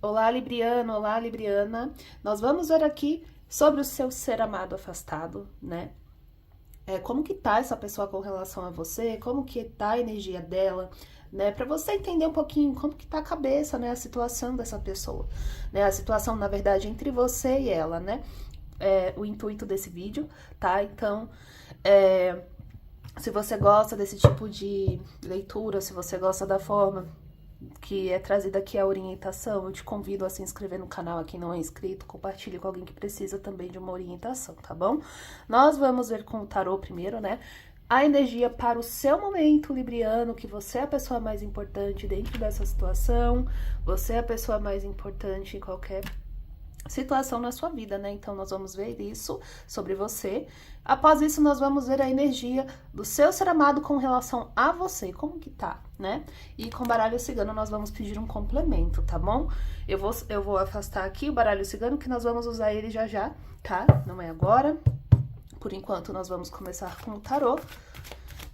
Olá, Libriano, olá, Libriana. Nós vamos ver aqui sobre o seu ser amado afastado, né? Como que tá essa pessoa com relação a você, como que tá a energia dela, né? Pra você entender um pouquinho como que tá a cabeça, né? A situação dessa pessoa, né? A situação, na verdade, entre você e ela, né? O intuito desse vídeo, tá? Então, se você gosta desse tipo de leitura, se você gosta da forma que é trazida aqui a orientação, eu te convido a se inscrever no canal aqui não é inscrito, compartilhe com alguém que precisa também de uma orientação, tá bom? Nós vamos ver com o tarô primeiro, né? A energia para o seu momento, Libriano, que você é a pessoa mais importante dentro dessa situação, você é a pessoa mais importante em qualquer situação na sua vida, né? Então, nós vamos ver isso sobre você. Após isso, nós vamos ver a energia do seu ser amado com relação a você, como que tá, né? E com o baralho cigano, nós vamos pedir um complemento, tá bom? Eu vou afastar aqui o baralho cigano, que nós vamos usar ele já já, tá? Não é agora. Por enquanto, nós vamos começar com o tarô.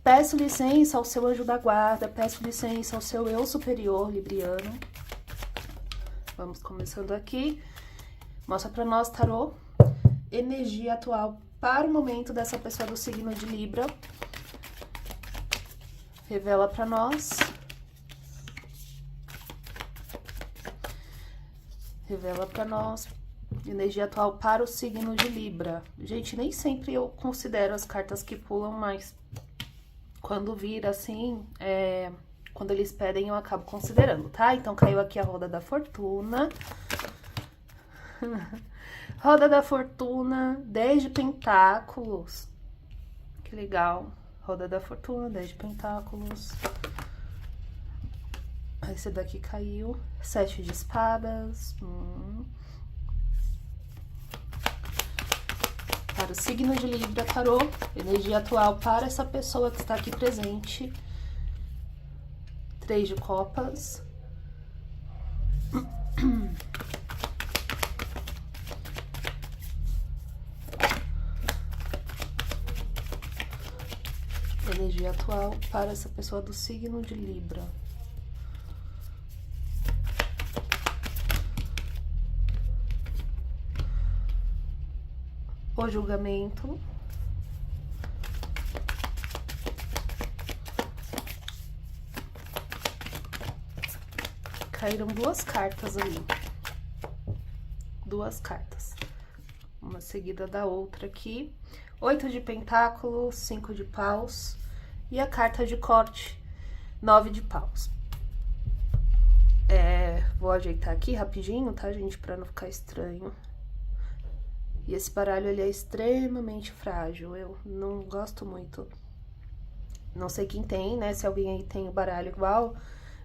Peço licença ao seu anjo da guarda, peço licença ao seu eu superior, Libriano. Vamos começando aqui. Mostra pra nós, tarô, energia atual para o momento dessa pessoa do signo de Libra. Revela pra nós. Revela pra nós. Energia atual para o signo de Libra. Gente, nem sempre eu considero as cartas que pulam, mas quando vira assim, quando eles pedem, eu acabo considerando, tá? Então, caiu aqui a roda da fortuna. Roda da fortuna, 10 de pentáculos. Que legal. Roda da fortuna, 10 de pentáculos. Esse daqui caiu. 7 de espadas. Para o signo de Libra, tarô. Energia atual para essa pessoa que está aqui presente. 3 de copas. Energia atual para essa pessoa do signo de Libra. O julgamento. Caíram duas cartas ali. Duas cartas. Uma seguida da outra aqui. 8 de pentáculos, 5 de paus. E a carta de corte, 9 de paus. Vou ajeitar aqui rapidinho, tá, gente? Pra não ficar estranho. E esse baralho, ele é extremamente frágil. Eu não gosto muito. Não sei quem tem, né? Se alguém aí tem o baralho igual,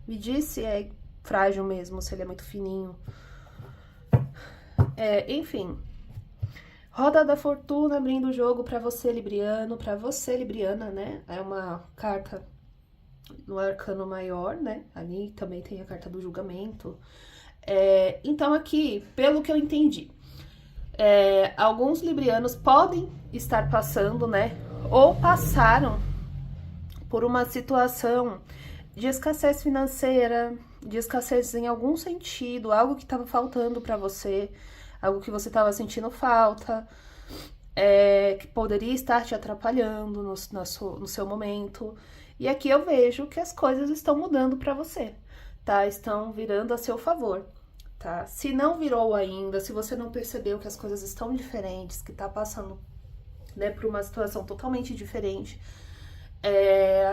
me diz se é frágil mesmo, se ele é muito fininho. Enfim. Roda da fortuna abrindo o jogo pra você, Libriano, pra você, Libriana, né? É uma carta no arcano maior, né? Ali também tem a carta do julgamento. Então aqui, pelo que eu entendi, alguns librianos podem estar passando, né? Ou passaram por uma situação de escassez financeira, de escassez em algum sentido, algo que estava faltando pra você, algo que você estava sentindo falta, que poderia estar te atrapalhando no seu momento. E aqui eu vejo que as coisas estão mudando para você, tá? Estão virando a seu favor, tá? Se não virou ainda, se você não percebeu que as coisas estão diferentes, que tá passando, né, por uma situação totalmente diferente,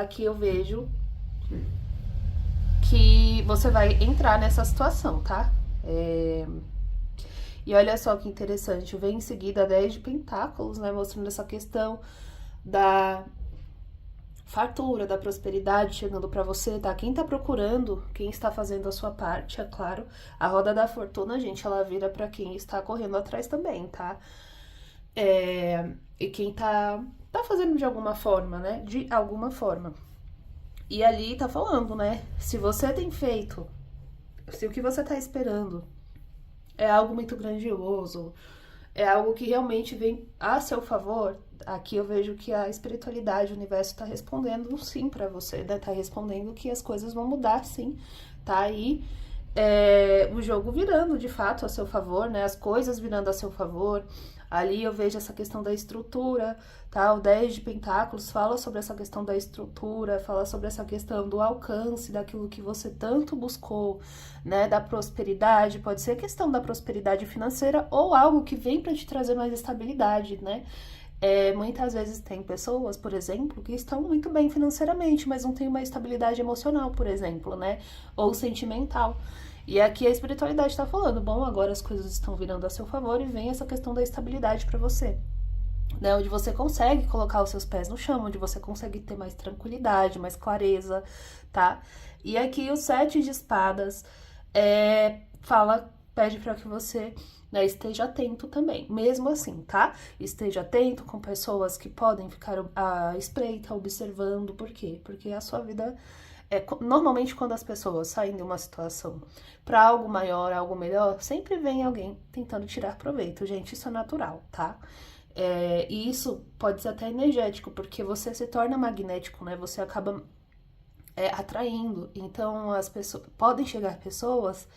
aqui eu vejo que você vai entrar nessa situação, tá? E olha só que interessante, vem em seguida 10 de pentáculos, né, mostrando essa questão da fartura, da prosperidade chegando pra você, tá? Quem tá procurando, quem está fazendo a sua parte, é claro. A roda da fortuna, gente, ela vira pra quem está correndo atrás também, tá? E quem tá fazendo de alguma forma, né? De alguma forma. E ali tá falando, né? Se você tem feito, se o que você tá esperando é algo muito grandioso, é algo que realmente vem a seu favor, aqui eu vejo que a espiritualidade, o universo tá respondendo um sim pra você, né? Tá respondendo que as coisas vão mudar, sim. Tá aí o jogo virando de fato a seu favor, né? As coisas virando a seu favor. Ali eu vejo essa questão da estrutura, tá? O 10 de Pentáculos fala sobre essa questão da estrutura, fala sobre essa questão do alcance daquilo que você tanto buscou, né? Da prosperidade, pode ser questão da prosperidade financeira ou algo que vem para te trazer mais estabilidade, né? Muitas vezes tem pessoas, por exemplo, que estão muito bem financeiramente, mas não tem uma estabilidade emocional, por exemplo, né? Ou sentimental. E aqui a espiritualidade está falando, bom, agora as coisas estão virando a seu favor e vem essa questão da estabilidade para você. Né, onde você consegue colocar os seus pés no chão, onde você consegue ter mais tranquilidade, mais clareza, tá? E aqui o 7 de espadas pede para que você, né, esteja atento também, mesmo assim, tá? Esteja atento com pessoas que podem ficar à espreita, observando, por quê? Porque a sua vida normalmente quando as pessoas saem de uma situação para algo maior, algo melhor, sempre vem alguém tentando tirar proveito, gente, isso é natural, tá? E isso pode ser até energético, porque você se torna magnético, né? Você acaba atraindo. Então, as pessoas podem chegar pessoas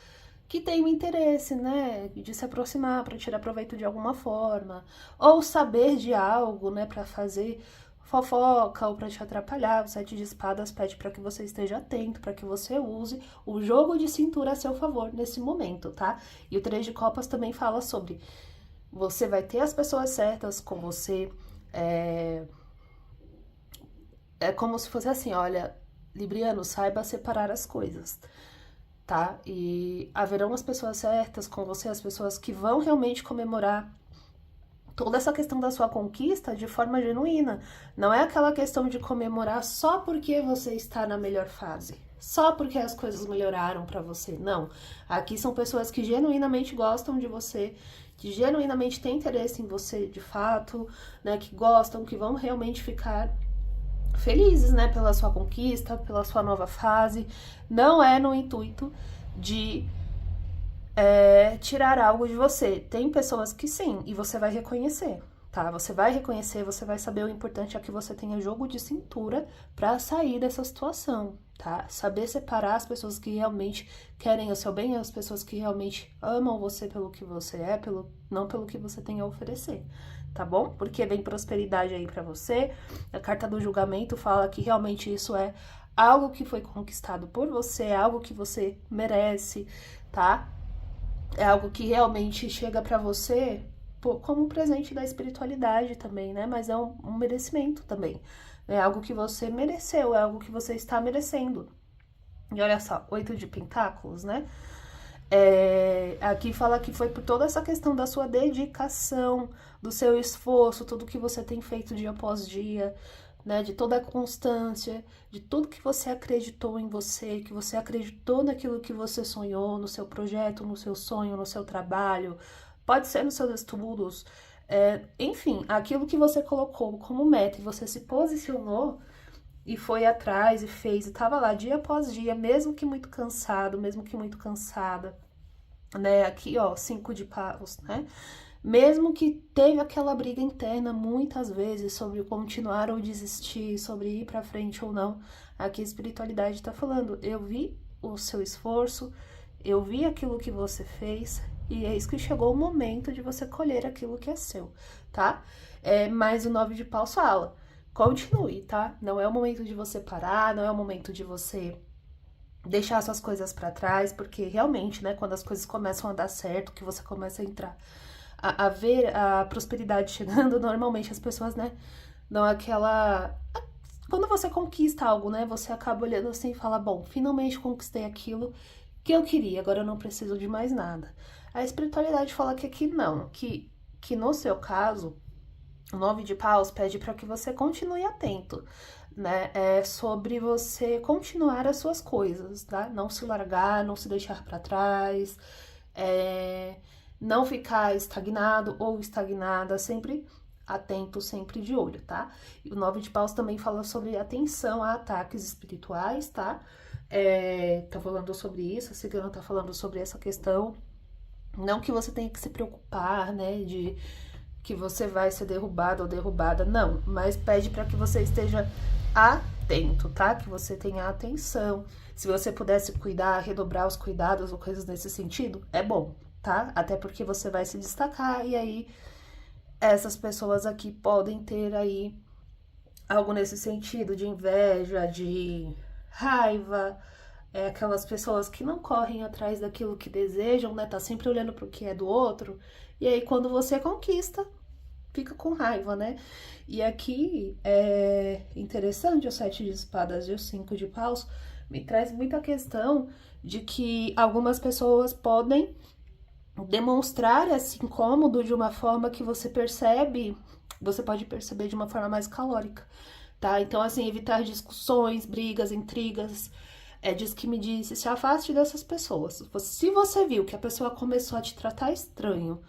que têm o interesse, né, de se aproximar para tirar proveito de alguma forma, ou saber de algo, né, para fazer fofoca ou para te atrapalhar. O 7 de espadas pede para que você esteja atento, para que você use o jogo de cintura a seu favor nesse momento, tá? E o 3 de copas também fala sobre você vai ter as pessoas certas com você. É como se fosse assim, olha, Libriano, saiba separar as coisas, tá? E haverão as pessoas certas com você, as pessoas que vão realmente comemorar toda essa questão da sua conquista de forma genuína. Não é aquela questão de comemorar só porque você está na melhor fase, só porque as coisas melhoraram para você. Não. Aqui são pessoas que genuinamente gostam de você, que genuinamente têm interesse em você de fato, né? Que gostam, que vão realmente ficar felizes, né? Pela sua conquista, pela sua nova fase. Não é no intuito de tirar algo de você. Tem pessoas que sim, e você vai reconhecer, tá? Você vai reconhecer, você vai saber. O importante é que você tenha jogo de cintura pra sair dessa situação, tá? Saber separar as pessoas que realmente querem o seu bem e as pessoas que realmente amam você pelo que você é, não pelo que você tem a oferecer, tá bom? Porque vem prosperidade aí pra você. A carta do julgamento fala que realmente isso é algo que foi conquistado por você, é algo que você merece, tá? É algo que realmente chega pra você como um presente da espiritualidade também, né? Mas é um merecimento também. É algo que você mereceu, é algo que você está merecendo. E olha só, 8 de Pentáculos, né? Aqui fala que foi por toda essa questão da sua dedicação, do seu esforço, tudo que você tem feito dia após dia, né, de toda a constância, de tudo que você acreditou em você, que você acreditou naquilo que você sonhou, no seu projeto, no seu sonho, no seu trabalho, pode ser nos seus estudos, enfim, aquilo que você colocou como meta e você se posicionou e foi atrás e fez, e tava lá dia após dia, mesmo que muito cansado, mesmo que muito cansada, né, aqui ó, 5 de paus, né, mesmo que teve aquela briga interna muitas vezes sobre continuar ou desistir, sobre ir pra frente ou não, aqui a espiritualidade tá falando, eu vi o seu esforço, eu vi aquilo que você fez, e é isso que chegou o momento de você colher aquilo que é seu, tá? Mas o 9 de paus fala, continue, tá? Não é o momento de você parar, não é o momento de você deixar suas coisas pra trás, porque realmente, né, quando as coisas começam a dar certo, que você começa a entrar a ver a prosperidade chegando, normalmente as pessoas, né, dão aquela... Quando você conquista algo, né, você acaba olhando assim e fala, bom, finalmente conquistei aquilo que eu queria, agora eu não preciso de mais nada. A espiritualidade fala que aqui não, que no seu caso, o 9 de paus pede para que você continue atento, né, sobre você continuar as suas coisas, tá? Não se largar, não se deixar para trás, não ficar estagnado ou estagnada, sempre atento, sempre de olho, tá? E o 9 de paus também fala sobre atenção a ataques espirituais, tá? Tá falando sobre isso, a cigana tá falando sobre essa questão. Não que você tenha que se preocupar, né, de que você vai ser derrubado ou derrubada, não. Mas pede para que você esteja atento, tá? Que você tenha atenção. Se você pudesse cuidar, redobrar os cuidados ou coisas nesse sentido, é bom, tá? Até porque você vai se destacar e aí essas pessoas aqui podem ter aí algo nesse sentido de inveja, de raiva, aquelas pessoas que não correm atrás daquilo que desejam, né? Tá sempre olhando pro que é do outro. E aí quando você conquista, fica com raiva, né? E aqui é interessante o 7 de espadas e o 5 de paus, me traz muita questão de que algumas pessoas podem demonstrar esse incômodo de uma forma que você percebe, você pode perceber de uma forma mais calórica, tá? Então, assim, evitar discussões, brigas, intrigas, diz que me disse, se afaste dessas pessoas. Se você viu que a pessoa começou a te tratar estranho,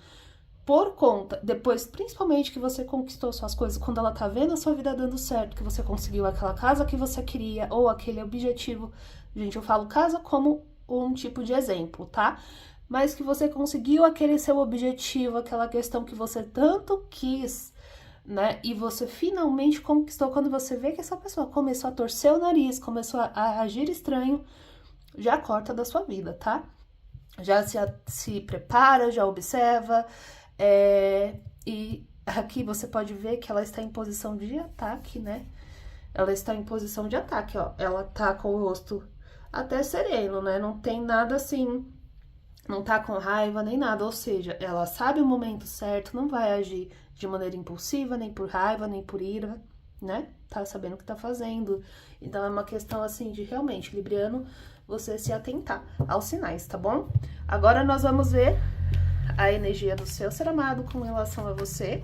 por conta, depois, principalmente que você conquistou suas coisas, quando ela tá vendo a sua vida dando certo, que você conseguiu aquela casa que você queria, ou aquele objetivo, gente, eu falo casa como um tipo de exemplo, tá? Mas que você conseguiu aquele seu objetivo, aquela questão que você tanto quis, né? E você finalmente conquistou, quando você vê que essa pessoa começou a torcer o nariz, começou a agir estranho, já corta da sua vida, tá? Já se prepara, já observa, e aqui você pode ver que ela está em posição de ataque, né? Ela está em posição de ataque, ó. Ela tá com o rosto até sereno, né? Não tem nada assim, não tá com raiva nem nada. Ou seja, ela sabe o momento certo, não vai agir de maneira impulsiva, nem por raiva, nem por ira, né? Tá sabendo o que tá fazendo. Então é uma questão assim de realmente, Libriano, você se atentar aos sinais, tá bom? Agora nós vamos ver a energia do seu ser amado com relação a você.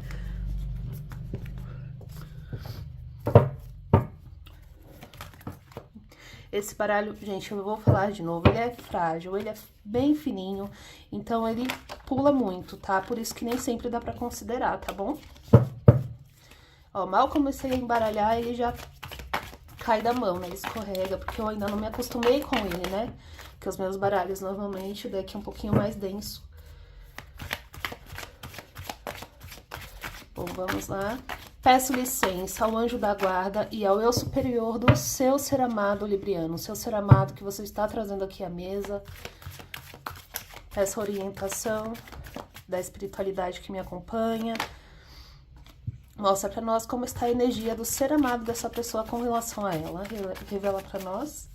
Esse baralho, gente, eu vou falar de novo, ele é frágil, ele é bem fininho, então ele pula muito, tá? Por isso que nem sempre dá pra considerar, tá bom? Ó, mal comecei a embaralhar, ele já cai da mão, né? Ele escorrega, porque eu ainda não me acostumei com ele, né? Porque os meus baralhos, normalmente, o deck é um pouquinho mais denso. Bom, vamos lá. Peço licença ao anjo da guarda e ao eu superior do seu ser amado, Libriano. Seu ser amado que você está trazendo aqui à mesa. Essa orientação da espiritualidade que me acompanha. Mostra pra nós como está a energia do ser amado dessa pessoa com relação a ela. Revela pra nós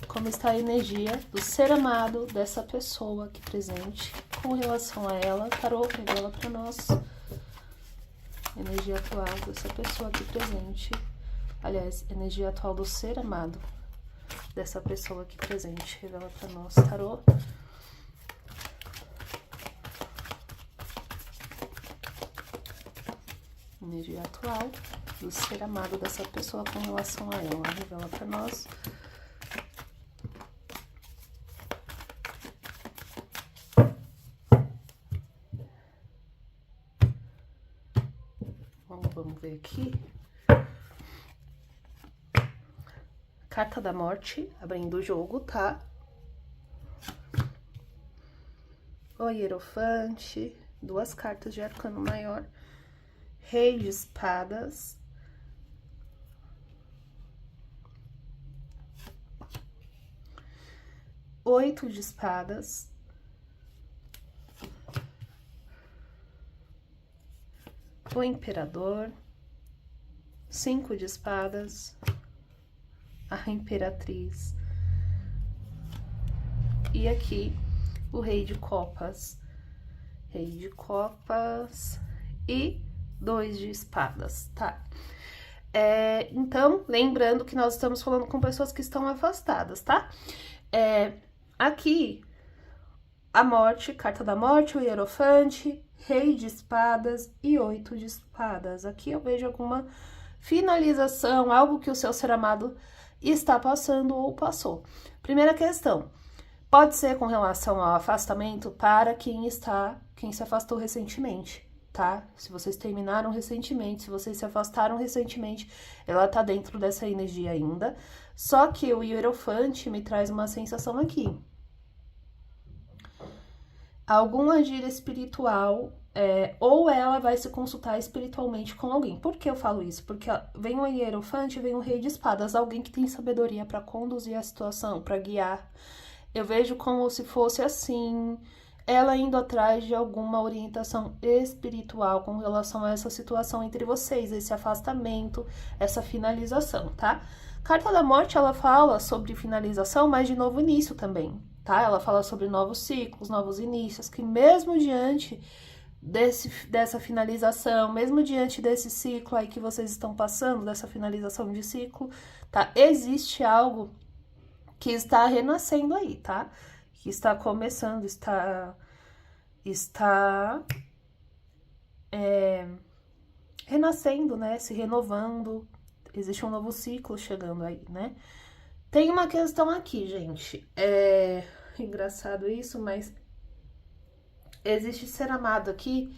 como está a energia do ser amado dessa pessoa aqui presente com relação a ela. Tarô, revela pra nós energia atual dessa pessoa aqui presente. Aliás, energia atual do ser amado dessa pessoa aqui presente. Revela pra nós, tarô. Energia atual do ser amado dessa pessoa com relação a ela. Revela pra nós. Vamos ver aqui. Carta da morte, abrindo o jogo, tá? O Hierofante, duas cartas de arcano maior. Rei de espadas. Oito de espadas. O imperador. Cinco de espadas. A imperatriz. E aqui o rei de copas. Rei de copas e 2 de espadas, tá? Então, lembrando que nós estamos falando com pessoas que estão afastadas, tá? Aqui, a morte, carta da morte, o hierofante, rei de espadas e 8 de espadas. Aqui eu vejo alguma finalização, algo que o seu ser amado está passando ou passou. Primeira questão, pode ser com relação ao afastamento para quem se afastou recentemente, tá? Se vocês terminaram recentemente, se vocês se afastaram recentemente, ela tá dentro dessa energia ainda. Só que o hierofante me traz uma sensação aqui. Algum agir espiritual ou ela vai se consultar espiritualmente com alguém. Por que eu falo isso? Porque ó, vem o Hierofante, vem o Rei de Espadas, alguém que tem sabedoria para conduzir a situação, para guiar. Eu vejo como se fosse assim, ela indo atrás de alguma orientação espiritual com relação a essa situação entre vocês, esse afastamento, essa finalização, tá? Carta da Morte, ela fala sobre finalização, mas de novo início também, tá? Ela fala sobre novos ciclos, novos inícios, que mesmo diante dessa finalização, mesmo diante desse ciclo aí que vocês estão passando, dessa finalização de ciclo, tá? Existe algo que está renascendo aí, tá? Que está começando, está renascendo, né? Se renovando. Existe um novo ciclo chegando aí, né? Tem uma questão aqui, gente. É engraçado isso, mas existe ser amado aqui.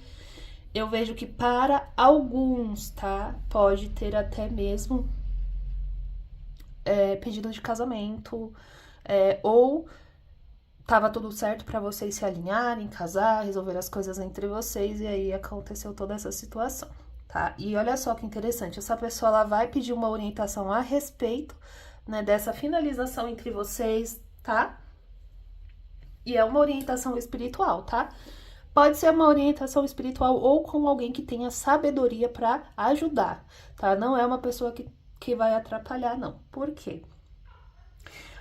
Eu vejo que para alguns, tá? Pode ter até mesmo pedido de casamento, ou tava tudo certo para vocês se alinharem, casar, resolver as coisas entre vocês, e aí aconteceu toda essa situação, tá? E olha só que interessante, essa pessoa ela vai pedir uma orientação a respeito, né, dessa finalização entre vocês, tá? E é uma orientação espiritual, tá? Pode ser uma orientação espiritual ou com alguém que tenha sabedoria para ajudar, tá? Não é uma pessoa que vai atrapalhar, não. Por quê?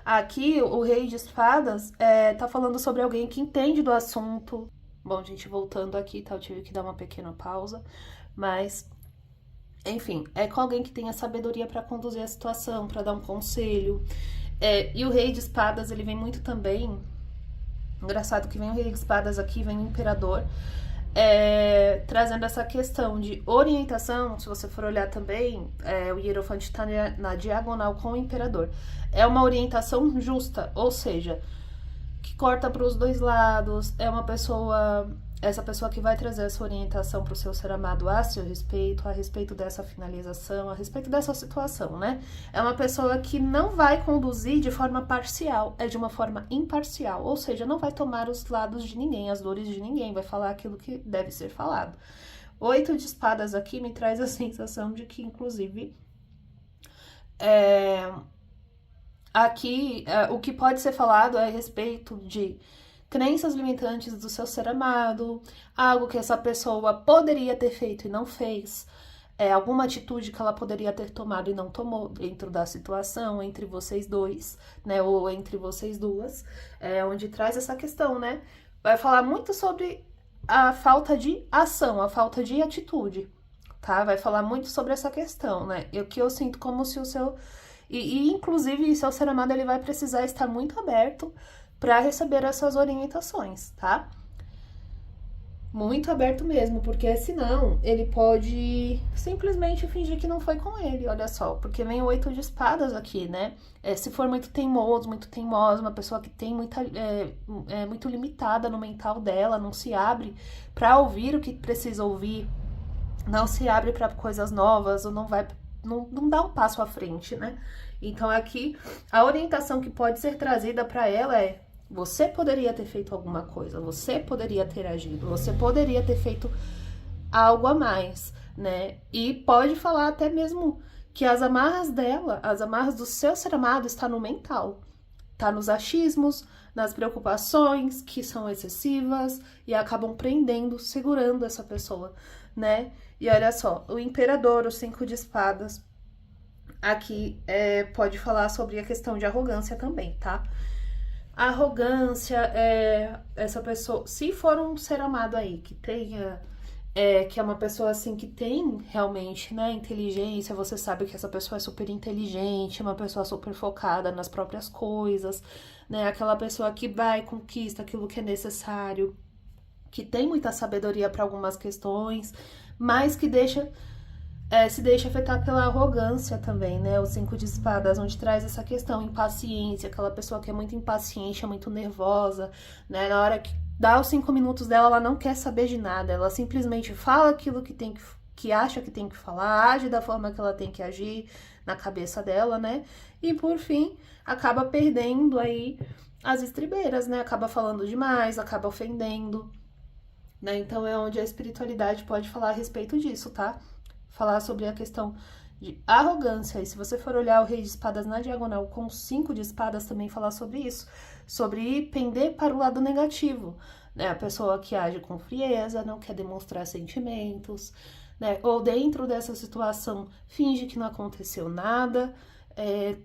Aqui, o Rei de Espadas tá falando sobre alguém que entende do assunto. Bom, gente, voltando aqui, tá? Eu tive que dar uma pequena pausa, mas... Enfim, é com alguém que tenha sabedoria para conduzir a situação, para dar um conselho. E o Rei de Espadas, ele vem muito também... Engraçado que vem o Rei de Espadas aqui, vem o Imperador... trazendo essa questão de orientação. Se você for olhar também, o Hierofante está na diagonal com o Imperador. É uma orientação justa, ou seja, que corta para os dois lados. É uma pessoa, essa pessoa que vai trazer essa orientação para o seu ser amado a seu respeito, a respeito dessa finalização, a respeito dessa situação, né? É uma pessoa que não vai conduzir de forma parcial, é de uma forma imparcial, ou seja, não vai tomar os lados de ninguém, as dores de ninguém, vai falar aquilo que deve ser falado. 8 de espadas aqui me traz a sensação de que, inclusive, aqui o que pode ser falado é a respeito de crenças limitantes do seu ser amado, algo que essa pessoa poderia ter feito e não fez, alguma atitude que ela poderia ter tomado e não tomou dentro da situação entre vocês dois, né, ou entre vocês duas, onde traz essa questão, né, vai falar muito sobre a falta de ação, a falta de atitude, tá, vai falar muito sobre essa questão, né, e o que eu sinto como se o seu, inclusive seu ser amado, ele vai precisar estar muito aberto para receber essas orientações, tá? Muito aberto mesmo, porque senão ele pode simplesmente fingir que não foi com ele, olha só, porque vem o 8 de espadas aqui, né? Se for muito teimoso, muito teimosa, uma pessoa que tem muito limitada no mental dela, não se abre para ouvir o que precisa ouvir, não se abre para coisas novas, ou não dá um passo à frente, né? Então aqui a orientação que pode ser trazida para ela é: você poderia ter feito alguma coisa, você poderia ter agido, você poderia ter feito algo a mais, né? E pode falar até mesmo que as amarras dela, as amarras do seu ser amado está no mental, tá nos achismos, nas preocupações que são excessivas e acabam prendendo, segurando essa pessoa, né? E olha só, o Imperador, o 5 de espadas, aqui pode falar sobre a questão de arrogância também, tá? A arrogância essa pessoa, se for um ser amado aí, que tenha, que é uma pessoa assim, que tem realmente, né, inteligência, você sabe que essa pessoa é super inteligente, uma pessoa super focada nas próprias coisas, né, aquela pessoa que vai e conquista aquilo que é necessário, que tem muita sabedoria para algumas questões, mas que se deixa afetar pela arrogância também, né? O 5 de espadas, onde traz essa questão, impaciência, aquela pessoa que é muito impaciente, é muito nervosa, né? Na hora que dá os 5 minutos dela, ela não quer saber de nada, ela simplesmente fala aquilo que acha que tem que falar, age da forma que ela tem que agir na cabeça dela, né? E por fim, acaba perdendo aí as estribeiras, né? Acaba falando demais, acaba ofendendo. né? Então é onde a espiritualidade pode falar a respeito disso, tá? Falar sobre a questão de arrogância. E se você for olhar o Rei de Espadas na diagonal com 5 de espadas, também falar sobre isso, sobre pender para o lado negativo, né? A pessoa que age com frieza, não quer demonstrar sentimentos, né? Ou dentro dessa situação finge que não aconteceu nada,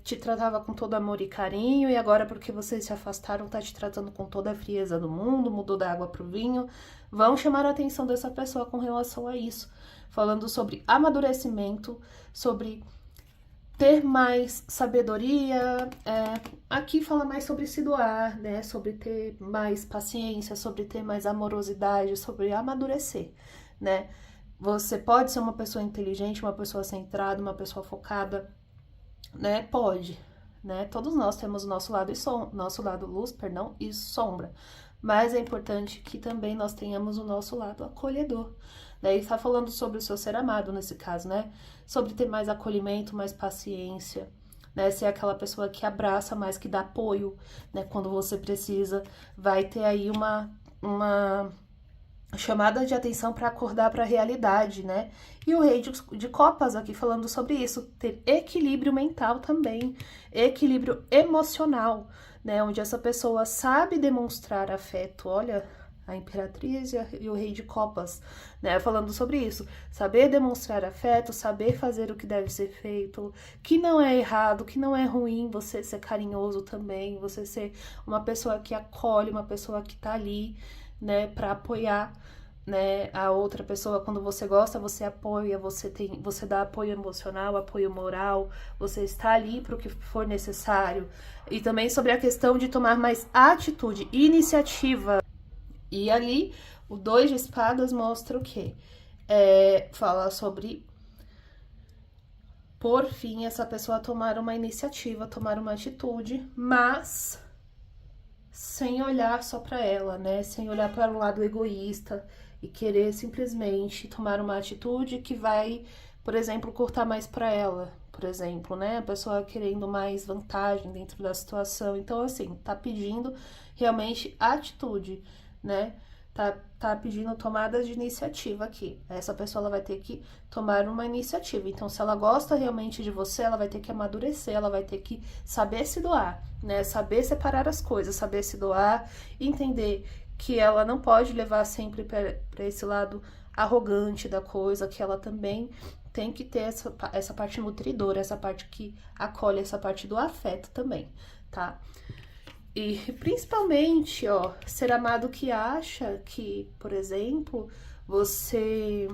te tratava com todo amor e carinho, e agora porque vocês se afastaram, tá te tratando com toda a frieza do mundo, mudou da água pro vinho. Vão chamar a atenção dessa pessoa com relação a isso, falando sobre amadurecimento, sobre ter mais sabedoria. Aqui fala mais sobre se doar, né? Sobre ter mais paciência, sobre ter mais amorosidade, sobre amadurecer, né? Você pode ser uma pessoa inteligente, uma pessoa centrada, uma pessoa focada, né? Pode, né? Todos nós temos o nosso lado nosso lado luz, perdão, e sombra. Mas é importante que também nós tenhamos o nosso lado acolhedor. Daí está falando sobre o seu ser amado nesse caso, né? Sobre ter mais acolhimento, mais paciência, né? Ser aquela pessoa que abraça mais, que dá apoio, né? Quando você precisa, vai ter aí uma chamada de atenção para acordar para a realidade, né? E o Rei de Copas aqui falando sobre isso, ter equilíbrio mental também, equilíbrio emocional, né? Onde essa pessoa sabe demonstrar afeto. Olha, a Imperatriz e o Rei de Copas, né? Falando sobre isso, saber demonstrar afeto, saber fazer o que deve ser feito, que não é errado, que não é ruim você ser carinhoso também, você ser uma pessoa que acolhe, uma pessoa que tá ali, né, para apoiar, né, a outra pessoa. Quando você gosta, você apoia, você dá apoio emocional, apoio moral, você está ali para o que for necessário. E também sobre a questão de tomar mais atitude, iniciativa. E ali, o 2 de espadas mostra o quê? Fala sobre, por fim, essa pessoa tomar uma iniciativa, tomar uma atitude, mas sem olhar só para ela, né? Sem olhar para o lado egoísta e querer simplesmente tomar uma atitude que vai, por exemplo, cortar mais para ela, por exemplo, né? A pessoa querendo mais vantagem dentro da situação. Então, assim, tá pedindo realmente atitude, né? Tá pedindo tomadas de iniciativa aqui. Essa pessoa ela vai ter que tomar uma iniciativa. Então, se ela gosta realmente de você, ela vai ter que amadurecer, ela vai ter que saber se doar, né? Saber separar as coisas, saber se doar, entender que ela não pode levar sempre para esse lado arrogante da coisa, que ela também tem que ter essa parte nutridora, essa parte que acolhe, essa parte do afeto também, tá? E principalmente, ó, ser amado que acha que, por exemplo, você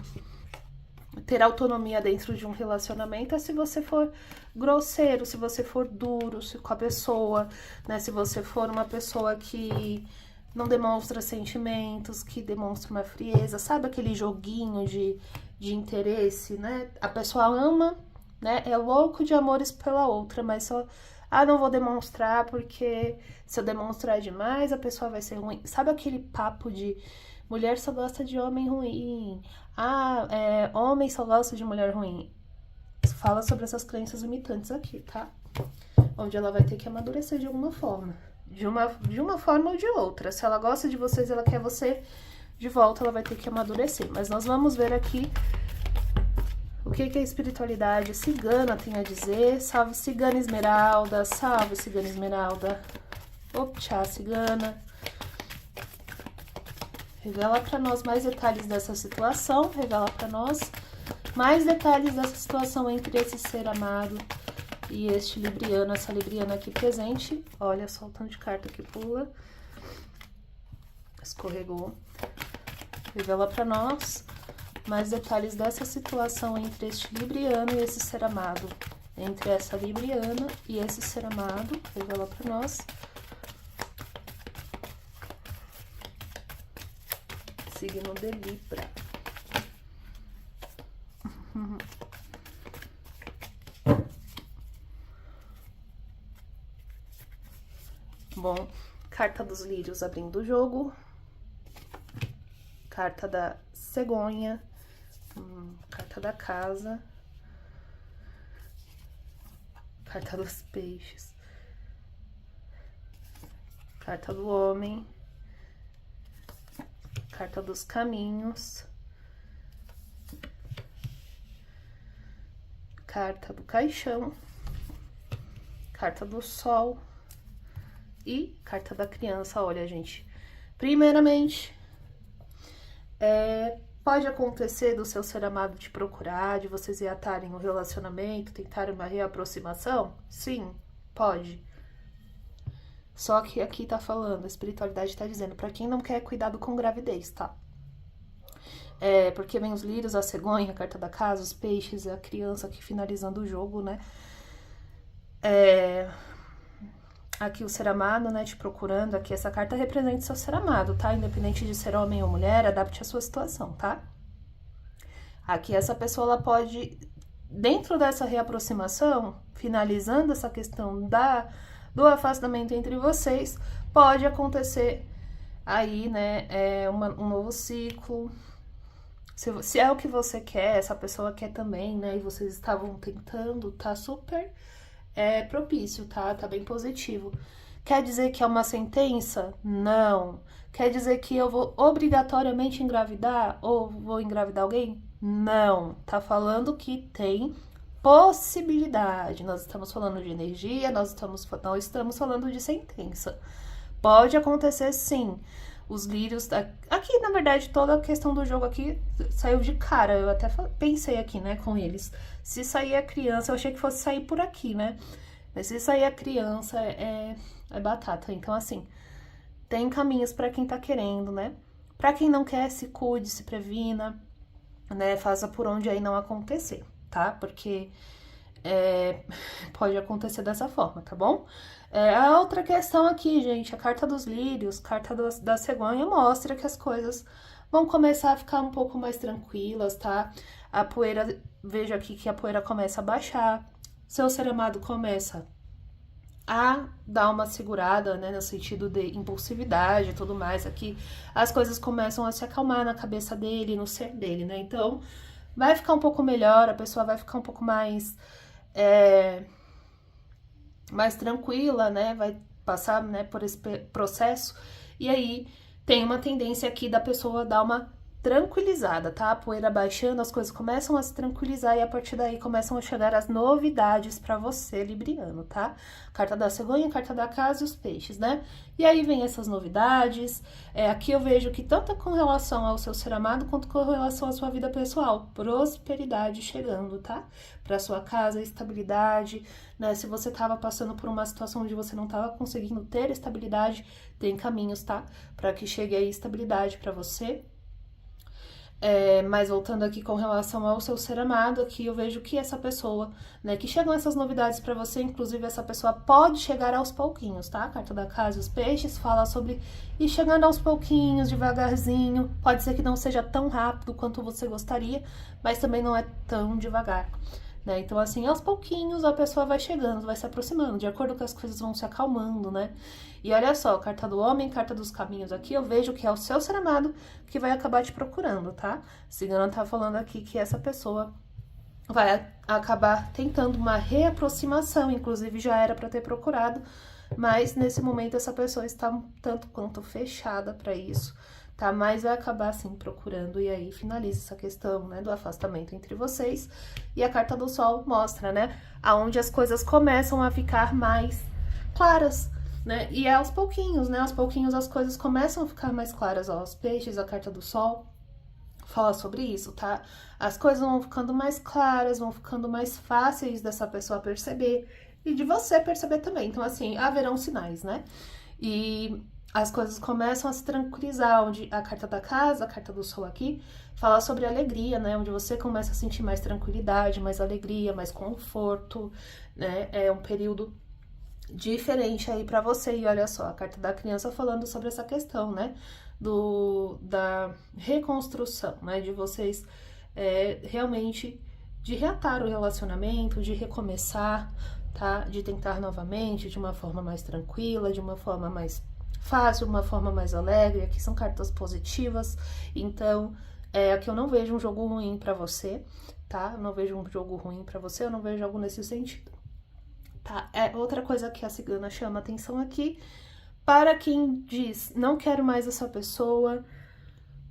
ter autonomia dentro de um relacionamento é se você for grosseiro, se você for duro com a pessoa, né? Se você for uma pessoa que não demonstra sentimentos, que demonstra uma frieza, sabe aquele joguinho de interesse, né? A pessoa ama, né? É louco de amores pela outra, mas só não vou demonstrar porque se eu demonstrar demais a pessoa vai ser ruim. Sabe aquele papo de mulher só gosta de homem ruim? Homem só gosta de mulher ruim. Fala sobre essas crenças limitantes aqui, tá? Onde ela vai ter que amadurecer de alguma forma. De uma forma ou de outra. Se ela gosta de vocês, ela quer você de volta, ela vai ter que amadurecer. Mas nós vamos ver aqui o que a espiritualidade cigana tem a dizer. Salve Cigana Esmeralda, salve Cigana Esmeralda. Optcha, cigana. Revela para nós mais detalhes dessa situação, revela para nós mais detalhes dessa situação entre esse ser amado e este libriano, essa libriana aqui presente. Olha só o tanto de carta que pula. Escorregou. Revela para nós mais detalhes dessa situação entre este libriano e esse ser amado. Entre essa libriana e esse ser amado. Revela para nós. Signo de Libra. Bom, carta dos lírios abrindo o jogo. Carta da cegonha. Carta da casa. Carta dos peixes. Carta do homem. carta dos caminhos, carta do caixão, carta do sol e carta da criança. Olha, gente, primeiramente, pode acontecer do seu ser amado te procurar, de vocês reatarem um relacionamento, tentarem uma reaproximação? Sim, pode. Só que aqui tá falando, a espiritualidade tá dizendo, pra quem não quer, cuidado com gravidez, tá? Porque vem os lírios, a cegonha, a carta da casa, os peixes, a criança aqui finalizando o jogo, né? Aqui o ser amado, né, te procurando, aqui essa carta representa o seu ser amado, tá? Independente de ser homem ou mulher, adapte a sua situação, tá? Aqui essa pessoa, ela pode, dentro dessa reaproximação, finalizando essa questão do afastamento entre vocês, pode acontecer aí, né, um novo ciclo. Se é o que você quer, essa pessoa quer também, né, e vocês estavam tentando, tá super propício, tá? Tá bem positivo. Quer dizer que é uma sentença? Não. Quer dizer que eu vou obrigatoriamente engravidar ou vou engravidar alguém? Não. Tá falando que tem possibilidade. Nós estamos falando de energia, nós estamos falando de sentença. Pode acontecer sim. Os lírios... Aqui, na verdade, toda a questão do jogo aqui saiu de cara. Eu até pensei aqui, né, com eles. Se sair a criança, eu achei que fosse sair por aqui, né? Mas se sair a criança, é batata. Então, assim, tem caminhos pra quem tá querendo, né? Pra quem não quer, se cuide, se previna, né? Faça por onde aí não acontecer, tá? Porque pode acontecer dessa forma, tá bom? A outra questão aqui, gente, a carta dos lírios, carta da cegonha, mostra que as coisas vão começar a ficar um pouco mais tranquilas, tá? A poeira, veja aqui que a poeira começa a baixar, seu ser amado começa a dar uma segurada, né, no sentido de impulsividade e tudo mais, aqui as coisas começam a se acalmar na cabeça dele, no ser dele, né? Então, vai ficar um pouco melhor, a pessoa vai ficar um pouco mais tranquila, né? Vai passar, né, por esse processo. E aí tem uma tendência aqui da pessoa dar uma tranquilizada, tá? A poeira baixando, as coisas começam a se tranquilizar e a partir daí começam a chegar as novidades pra você, libriano, tá? Carta da cegonha, carta da casa e os peixes, né? E aí vem essas novidades. Aqui eu vejo que tanto com relação ao seu ser amado quanto com relação à sua vida pessoal, prosperidade chegando, tá? Pra sua casa, estabilidade, né? Se você tava passando por uma situação onde você não tava conseguindo ter estabilidade, tem caminhos, tá? Pra que chegue aí estabilidade pra você. Mas voltando aqui com relação ao seu ser amado, aqui eu vejo que essa pessoa, né, que chegam essas novidades pra você, inclusive essa pessoa pode chegar aos pouquinhos, tá? A carta da casa, os peixes, fala sobre ir chegando aos pouquinhos, devagarzinho, pode ser que não seja tão rápido quanto você gostaria, mas também não é tão devagar, né? Então, assim, aos pouquinhos a pessoa vai chegando, vai se aproximando, de acordo com as coisas vão se acalmando, né? E olha só, carta do homem, carta dos caminhos aqui, eu vejo que é o seu ser amado que vai acabar te procurando, tá? Cigana tá falando aqui que essa pessoa vai acabar tentando uma reaproximação, inclusive já era pra ter procurado, mas nesse momento essa pessoa está um tanto quanto fechada pra isso, tá? Mas vai acabar, assim, procurando e aí finaliza essa questão, né, do afastamento entre vocês. E a carta do sol mostra, né, aonde as coisas começam a ficar mais claras, né? E é aos pouquinhos, né? Aos pouquinhos as coisas começam a ficar mais claras, ó. Os peixes, a carta do sol fala sobre isso, tá? As coisas vão ficando mais claras, vão ficando mais fáceis dessa pessoa perceber e de você perceber também. Então, assim, haverão sinais, né? E as coisas começam a se tranquilizar, onde a carta da casa, a carta do sol aqui, fala sobre alegria, né? Onde você começa a sentir mais tranquilidade, mais alegria, mais conforto, né? É um período diferente aí pra você. E olha só, a carta da criança falando sobre essa questão, né, da reconstrução, né, de vocês realmente de reatar o relacionamento, de recomeçar, tá, de tentar novamente de uma forma mais tranquila, de uma forma mais fácil, uma forma mais alegre. Aqui são cartas positivas, então aqui eu não vejo um jogo ruim pra você, tá, eu não vejo um jogo ruim pra você, eu não vejo algo nesse sentido. Tá, outra coisa que a cigana chama atenção aqui, para quem diz, não quero mais essa pessoa,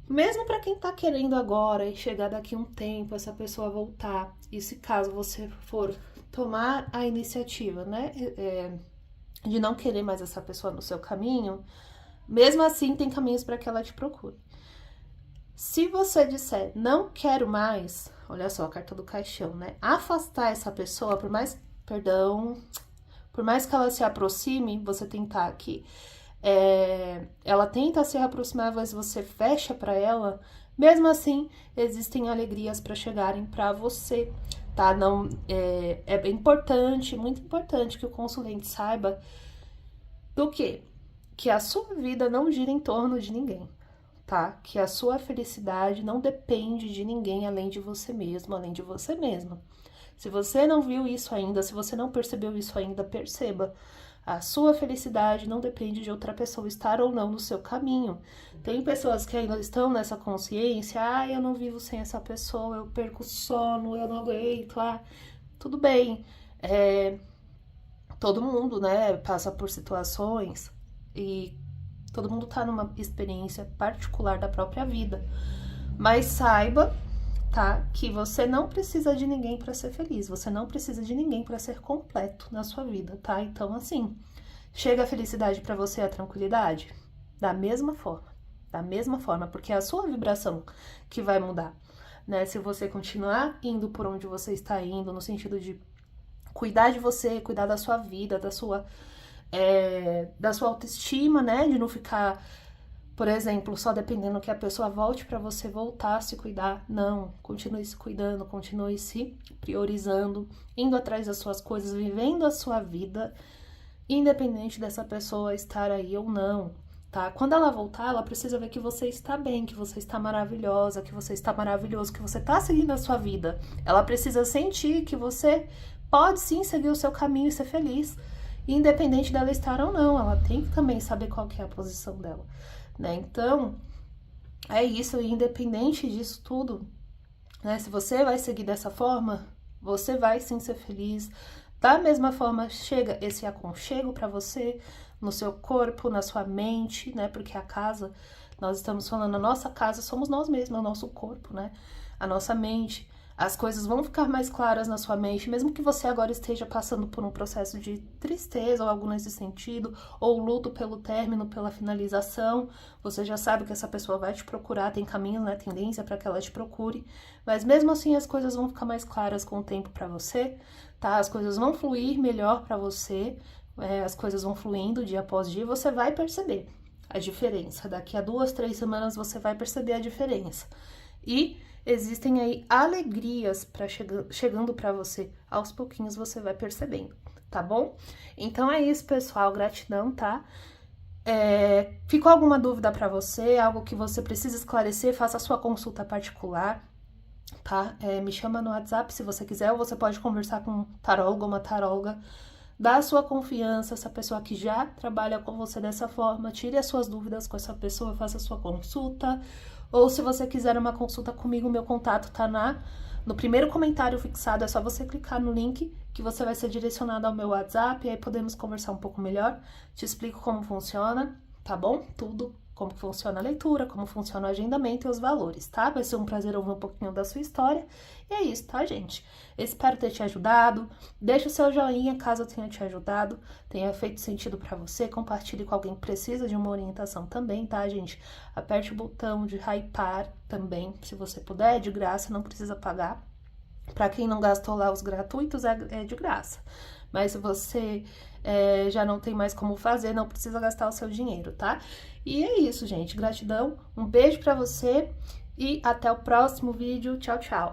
Mesmo para quem tá querendo agora e chegar daqui um tempo, essa pessoa voltar, e se caso você for tomar a iniciativa, né, de não querer mais essa pessoa no seu caminho, mesmo assim tem caminhos para que ela te procure. Se você disser não quero mais, olha só a carta do caixão, né? Afastar essa pessoa, por mais, perdão, por mais que ela se aproxime, você tentar aqui, ela tenta se aproximar, mas você fecha para ela, mesmo assim, existem alegrias para chegarem para você, tá? Não, é bem importante, muito importante que o consulente saiba do quê? Que a sua vida não gira em torno de ninguém, tá? Que a sua felicidade não depende de ninguém além de você mesmo, além de você mesma. Se você não viu isso ainda, se você não percebeu isso ainda, perceba. A sua felicidade não depende de outra pessoa estar ou não no seu caminho. Tem pessoas que ainda estão nessa consciência, eu não vivo sem essa pessoa, eu perco o sono, eu não aguento, tudo bem. Todo mundo, né, passa por situações e todo mundo tá numa experiência particular da própria vida. Mas saiba, tá, que você não precisa de ninguém para ser feliz. Você não precisa de ninguém para ser completo na sua vida, tá? Então, assim, chega a felicidade para você, a tranquilidade? Da mesma forma, porque é a sua vibração que vai mudar, né? Se você continuar indo por onde você está indo, no sentido de cuidar de você, cuidar da sua vida, da sua autoestima, né? De não ficar, por exemplo, só dependendo que a pessoa volte para você voltar a se cuidar. Não, continue se cuidando, continue se priorizando, indo atrás das suas coisas, vivendo a sua vida, independente dessa pessoa estar aí ou não, tá? Quando ela voltar, ela precisa ver que você está bem, que você está maravilhosa, que você está maravilhoso, que você está seguindo a sua vida. Ela precisa sentir que você pode sim seguir o seu caminho e ser feliz, independente dela estar ou não. Ela tem que também saber qual que é a posição dela, né? Então, é isso, e independente disso tudo, né? Se você vai seguir dessa forma, você vai sim ser feliz. Da mesma forma, chega esse aconchego para você, no seu corpo, na sua mente, né? Porque a casa, nós estamos falando, a nossa casa somos nós mesmos, é o nosso corpo, né? A nossa mente. As coisas vão ficar mais claras na sua mente, mesmo que você agora esteja passando por um processo de tristeza ou algo nesse sentido, ou luto pelo término, pela finalização. Você já sabe que essa pessoa vai te procurar, tem caminho, né, tendência para que ela te procure, mas mesmo assim as coisas vão ficar mais claras com o tempo para você, tá? As coisas vão fluir melhor para você, as coisas vão fluindo dia após dia, você vai perceber a diferença. Daqui a 2, 3 semanas você vai perceber a diferença. E existem aí alegrias chegando para você. Aos pouquinhos você vai percebendo, tá bom? Então é isso, pessoal. Gratidão, tá? Ficou alguma dúvida para você? Algo que você precisa esclarecer? Faça a sua consulta particular, tá? Me chama no WhatsApp se você quiser, ou você pode conversar com um tarólogo ou uma taróloga. Dá a sua confiança, essa pessoa que já trabalha com você dessa forma, tire as suas dúvidas com essa pessoa, faça a sua consulta. Ou se você quiser uma consulta comigo, meu contato tá no primeiro comentário fixado, é só você clicar no link que você vai ser direcionado ao meu WhatsApp, e aí podemos conversar um pouco melhor, te explico como funciona, tá bom? Tudo, como funciona a leitura, como funciona o agendamento e os valores, tá? Vai ser um prazer ouvir um pouquinho da sua história. E é isso, tá, gente? Espero ter te ajudado. Deixa o seu joinha caso eu tenha te ajudado, tenha feito sentido pra você. Compartilhe com alguém que precisa de uma orientação também, tá, gente? Aperte o botão de hypar também, se você puder, é de graça, não precisa pagar. Pra quem não gastou lá os gratuitos, é de graça. Mas se você já não tem mais como fazer, não precisa gastar o seu dinheiro, tá? E é isso, gente. Gratidão, um beijo pra você e até o próximo vídeo. Tchau, tchau!